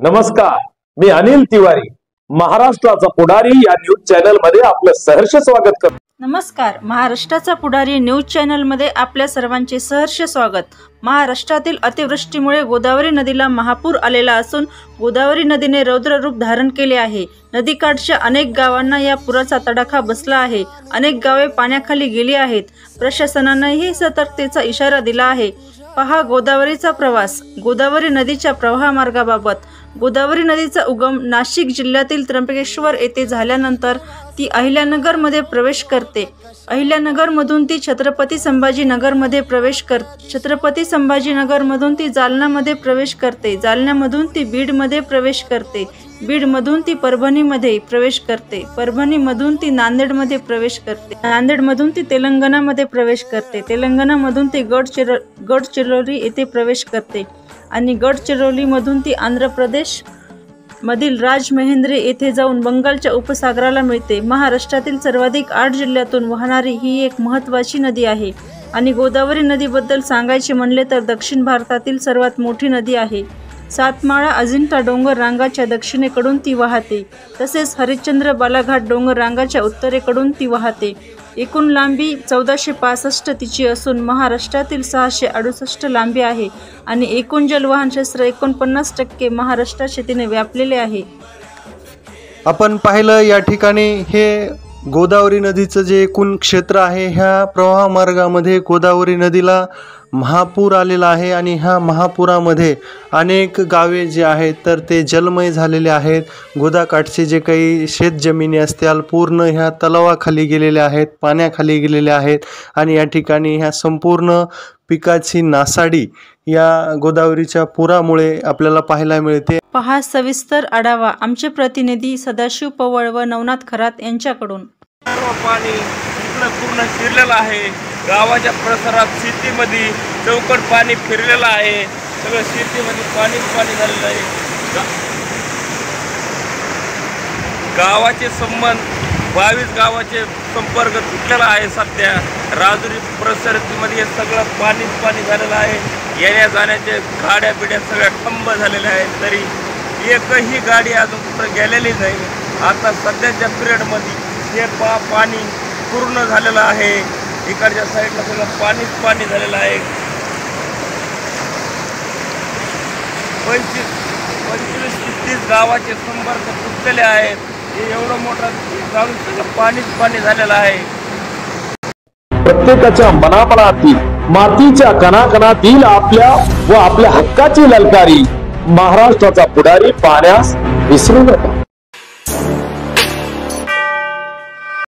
नमस्कार, मी अनिल तिवारी, महाराष्ट्राचा पुढारी या न्यूज चॅनल मध्ये आपलं सहर्ष स्वागत करतो। नमस्कार, महाराष्ट्राचा पुढारी न्यूज चॅनल मध्ये आपल्या सर्वांचे सहर्ष स्वागत। महाराष्ट्रातील अतिवृष्टीमुळे गोदावरी नदीला महापूर आलेला असून गोदावरी नदीने रौद्र रूप धारण केले आहे। नदीकाठच्या अनेक गावांना या पुराचा तडाखा बसला आहे। अनेक गावे पाण्याखाली गेली आहेत। प्रशासनानेही सतर्कतेचा इशारा दिला आहे। पहा गोदावरीचा प्रवास। गोदावरी नदीच्या प्रवाहमार्गाबाबत। गोदावरी नदीचा उगम नाशिक जिल्ह्यातील त्र्यंबकेश्वर येथे झाल्यानंतर ती अहिल्यानगर मध्ये प्रवेश करते। अहिल्यानगर मधून ती छत्रपती संभाजीनगर मध्ये प्रवेश करते। छत्रपती संभाजीनगर मधून ती जालना मध्ये प्रवेश करते। जालन्यामधून ती बीड मध्ये प्रवेश करते। बीड मधून ती परभणी मध्ये प्रवेश करते। परभणी मधून ती नांदेड मध्ये प्रवेश करते। नांदेड मधून ती तेलंगणा मध्ये प्रवेश करते। तेलंगणा मधून ती गडचिरोली येथे प्रवेश करते आणि गडचिरोली मधून ती आंध्र प्रदेश मधील राजमहेंद्री येथे जाऊन बंगालच्या उपसागराला मिळते। महाराष्ट्रातील सर्वाधिक 8 जिल्ह्यातून वाहणारी ही एक महत्त्वाची नदी आहे आणि गोदावरी नदीबद्दल सांगायचे म्हणले तर दक्षिण भारतातील सर्वात मोठी नदी आहे। सातमाळा अजिंठा डोंगर रांगाच्या दक्षिणेकडून ती वाहते, तसेच हरिश्चंद्र बालाघाट डोंगर रांगाच्या उत्तरेकडून ती वाहते। एकूण लांबी 1465 तिची असून महाराष्ट्रातील 668 लांबी आहे आणि एकूण जलवहन क्षेत्र 49% महाराष्ट्राच्या तिने व्यापलेले आहे। आपण पाहिलं या ठिकाणी हे गोदावरी नदीचं जे एकूण क्षेत्र आहे, ह्या प्रवाहमार्गामध्ये गोदावरी नदीला महापूर आलेला आहे आणि ह्या महापुरामध्ये अनेक गावे जे आहेत तर ते जलमय झालेले आहेत। गोदाकाठचे जे काही शेतजमिनी असतील पूर्ण ह्या तलावाखाली गेलेल्या आहेत, पाण्याखाली गेलेल्या आहेत आणि या ठिकाणी ह्या संपूर्ण पिकाची नासाडी या गोदावरीच्या पुरामुळे आपल्याला पाहायला मिळते। पहा सविस्तर आढावा आमचे प्रतिनिधी सदाशिव पवळ व नवनाथ खरात यांच्याकडून। पाणी इकडं पूर्ण शिरलेलं आहे। गावाच्या परिसरात शेतीमध्ये चौकट पाणी फिरलेलं आहे। सगळं शेतीमध्ये पाणी झालेलं आहे। गावाचे संबंध 22 गावाचे संपर्क तुटलेला आहे। सध्या राजुरी परिसरामध्ये सगळं पाणी झालेलं आहे। येण्या जाण्याचे गाड्या बिड्या सगळ्या ठंब झालेल्या आहेत, तरी एकही गाडी अजून कुठं गेलेली नाही। आता सध्याच्या पिरियडमध्ये हे पाणी पूर्ण झालेलं आहे। इकडच्या साईडला सगळं पाणी झालेलं आहे। 25 ते 30 गावाचे संपर्क तुटलेले आहेत। हे एवढं मोठं जाऊन सगळं पाणी झालेलं आहे। प्रत्येकाच्या मनामनातील मातीच्या कणाकणातील आपल्या व आपल्या हक्काची ललकारी महाराष्ट्राचा पुढारी पाहण्यास विसरू नका।